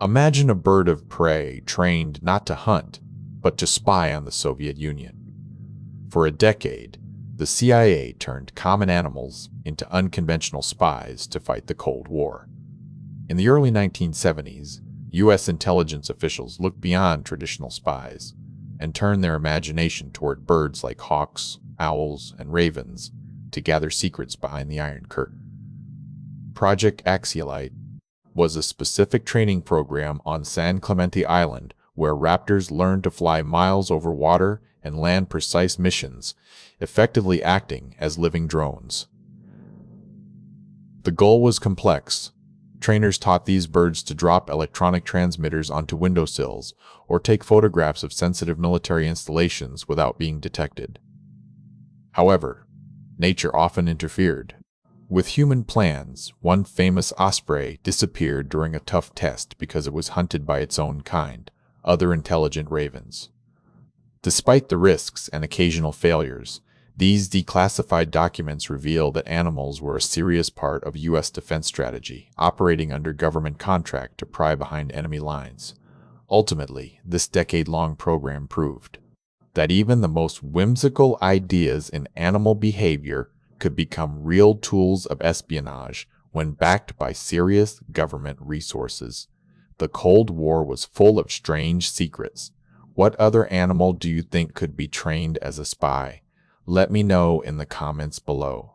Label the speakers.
Speaker 1: Imagine a bird of prey trained not to hunt, but to spy on the Soviet Union. For a decade, the CIA turned common animals into unconventional spies to fight the Cold War. In the early 1970s, U.S. intelligence officials looked beyond traditional spies and turned their imagination toward birds like hawks, owls, and ravens to gather secrets behind the Iron Curtain. Project Axiolite was a specific training program on San Clemente Island where raptors learned to fly miles over water and land precise missions, effectively acting as living drones. The goal was complex. Trainers taught these birds to drop electronic transmitters onto windowsills or take photographs of sensitive military installations without being detected. However, nature often interfered. With human plans, one famous osprey disappeared during a tough test because it was hunted by its own kind, other intelligent ravens. Despite the risks and occasional failures, these declassified documents reveal that animals were a serious part of U.S. defense strategy, operating under government contract to pry behind enemy lines. Ultimately, this decade-long program proved that even the most whimsical ideas in animal behavior could become real tools of espionage when backed by serious government resources. The Cold War was full of strange secrets. What other animal do you think could be trained as a spy? Let me know in the comments below.